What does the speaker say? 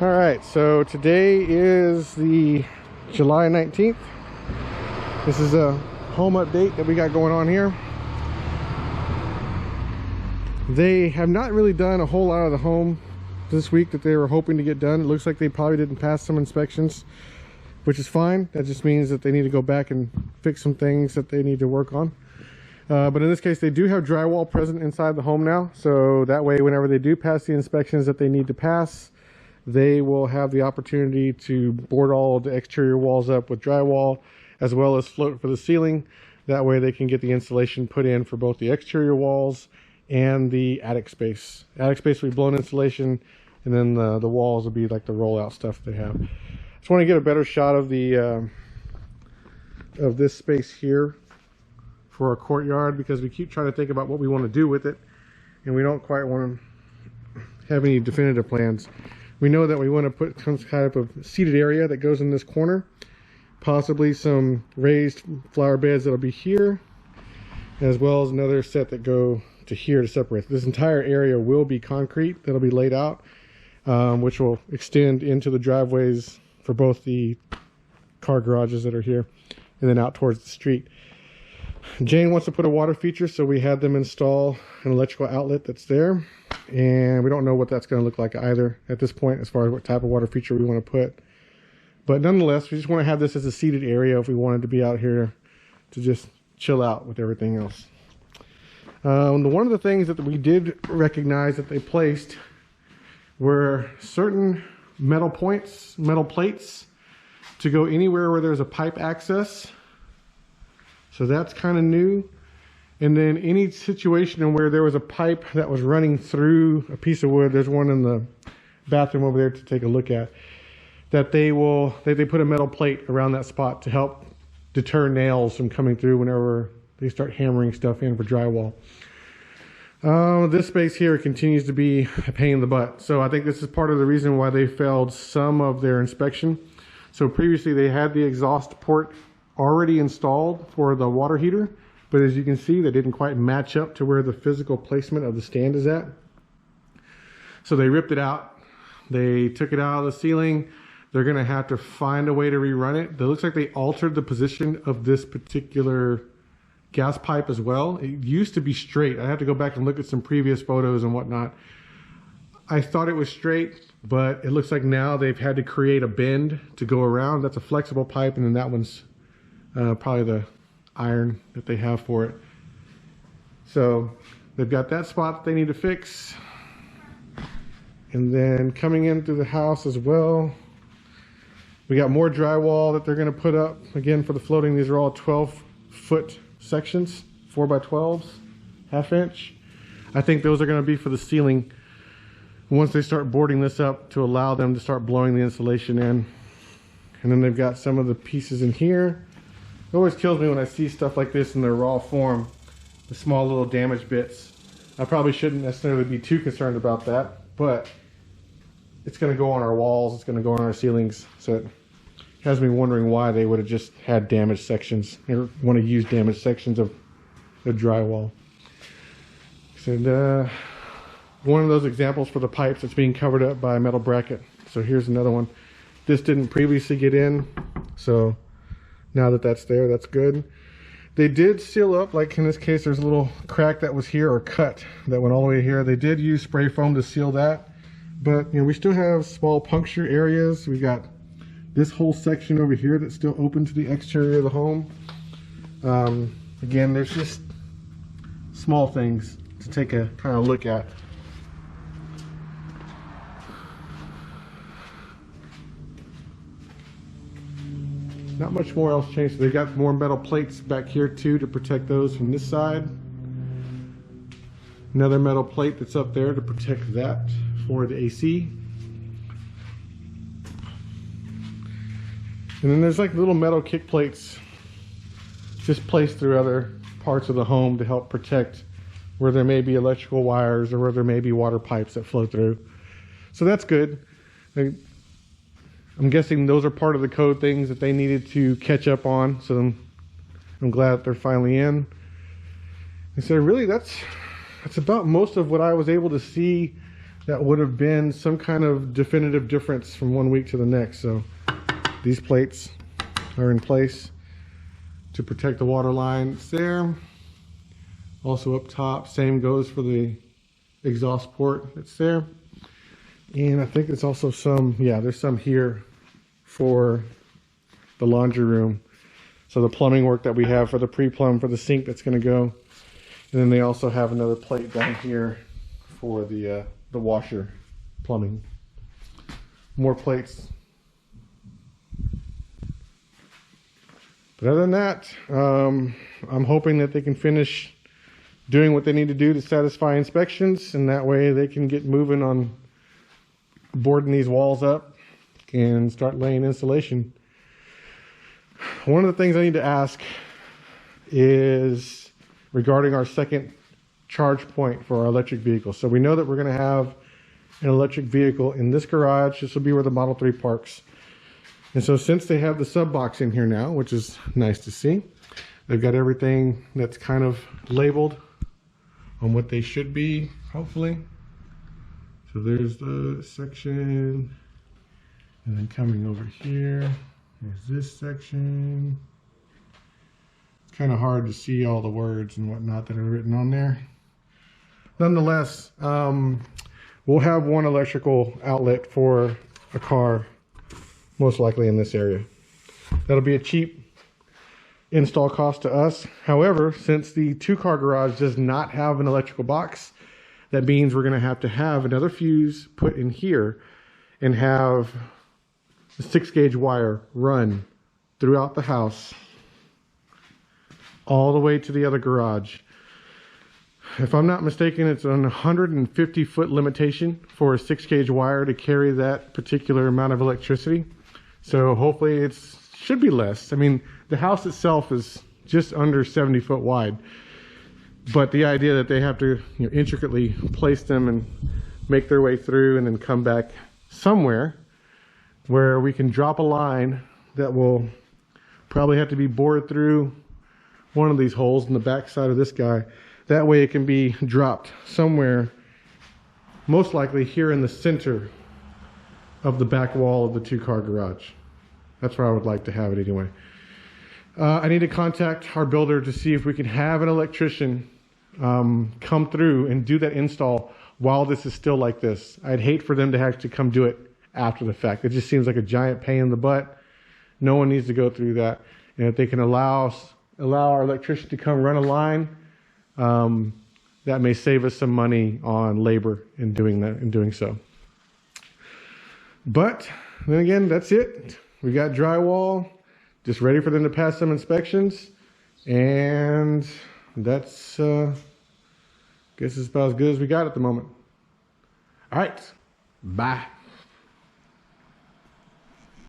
All right, so today is the July 19th. This is a home update that we got going on here. They have not really done a whole lot of the home this week that they were hoping to get done. It looks like they probably didn't pass some inspections, which is fine. That just means that they need to go back and fix some things that they need to work on. But in this case, they do have drywall present inside the home now. So that way, whenever they do pass the inspections that they need to pass, they will have the opportunity to board all the exterior walls up with drywall, as well as float for the ceiling. That way they can get the insulation put in for both the exterior walls and the attic space. Attic space will be blown insulation, and then the walls will be like the rollout stuff they have. Just want to get a better shot of the of this space here for our courtyard, because we keep trying to think about what we want to do with it, and we don't quite want to have any definitive plans. We know that we want to put some kind of seated area that goes in this corner, possibly some raised flower beds that'll be here, as well as another set that go to here to separate. This entire area will be concrete that'll be laid out, which will extend into the driveways for both the car garages that are here and then out towards the street. Jane wants to put a water feature, so we had them install an electrical outlet that's there, and we don't know what that's going to look like either at this point as far as what type of water feature we want to put. But nonetheless, we just want to have this as a seated area if we wanted to be out here to just chill out with everything else. One of the things that we did recognize that they placed were certain metal points, metal plates, to go anywhere where there's a pipe access. So that's kind of new. And then any situation where there was a pipe that was running through a piece of wood, there's one in the bathroom over there to take a look at, that they put a metal plate around that spot to help deter nails from coming through whenever they start hammering stuff in for drywall. This space here continues to be a pain in the butt. So I think this is part of the reason why they failed some of their inspection. So previously they had the exhaust port already installed for the water heater, but as you can see, they didn't quite match up to where the physical placement of the stand is at. So they ripped it out. They took it out of the ceiling. They're going to have to find a way to rerun it. It looks like they altered the position of this particular gas pipe as well. It used to be straight. I have to go back and look at some previous photos and whatnot. I thought it was straight, but it looks like now they've had to create a bend to go around. That's a flexible pipe, and then that one's probably the iron that they have for it. So they've got that spot that they need to fix. And then coming in through the house as well, we got more drywall that they're going to put up again for the floating. These are all 12-foot sections, 4x12s, half-inch. I think those are going to be for the ceiling once they start boarding this up, to allow them to start blowing the insulation in. And then they've got some of the pieces in here. It always kills me when I see stuff like this in their raw form, the small little damaged bits. I probably shouldn't necessarily be too concerned about that, but it's going to go on our walls, it's going to go on our ceilings, so it has me wondering why they would have just had damaged sections, or want to use damaged sections of the drywall. And one of those examples for the pipes that's being covered up by a metal bracket. So here's another one. This didn't previously get in, so now that that's there, that's good. They did seal up, like in this case, there's a little crack that was here, or cut that went all the way here. They did use spray foam to seal that, but you know, we still have small puncture areas. We got this whole section over here that's still open to the exterior of the home. Again, there's just small things to take a kind of look at. Not much more else changed. They got more metal plates back here too to protect those from this side. Another metal plate that's up there to protect that for the AC. And then there's like little metal kick plates just placed through other parts of the home to help protect where there may be electrical wires or where there may be water pipes that flow through. So that's good. I'm guessing those are part of the code things that they needed to catch up on, so I'm glad that they're finally in. And so really that's about most of what I was able to see that would have been some kind of definitive difference from one week to the next. So these plates are in place to protect the water lines there. Also up top, same goes for the exhaust port that's there. And I think there's also some, yeah, there's some here for the laundry room. So the plumbing work that we have for the pre-plumb for the sink that's going to go. And then they also have another plate down here for the washer plumbing. More plates. But other than that, I'm hoping that they can finish doing what they need to do to satisfy inspections, and that way they can get moving on boarding these walls up and start laying insulation. One of the things I need to ask is regarding our second charge point for our electric vehicle. So we know that we're going to have an electric vehicle in this garage. This will be where the Model 3 parks. And so since they have the sub box in here now, which is nice to see, they've got everything that's kind of labeled on what they should be, hopefully. So there's the section, and then coming over here, there's this section. It's kind of hard to see all the words and whatnot that are written on there. Nonetheless, we'll have one electrical outlet for a car, most likely in this area. That'll be a cheap install cost to us. However, since the 2-car garage does not have an electrical box, that means we're going to have another fuse put in here and have the 6-gauge wire run throughout the house all the way to the other garage. If I'm not mistaken, it's an 150-foot limitation for a 6-gauge wire to carry that particular amount of electricity. So hopefully it should be less. I mean, the house itself is just under 70 foot wide. But the idea that they have to, you know, intricately place them and make their way through and then come back somewhere where we can drop a line that will probably have to be bored through one of these holes in the back side of this guy. That way it can be dropped somewhere, most likely here in the center of the back wall of the 2-car garage. That's where I would like to have it anyway. I need to contact our builder to see if we can have an electrician come through and do that install while this is still like this. I'd hate for them to have to come do it after the fact. It just seems like a giant pain in the butt. No one needs to go through that. And if they can allow our electrician to come run a line, that may save us some money on labor in doing that, in doing so. But then again, that's it. We got drywall, just ready for them to pass some inspections, and that's guess it's about as good as we got at the moment. All right, bye.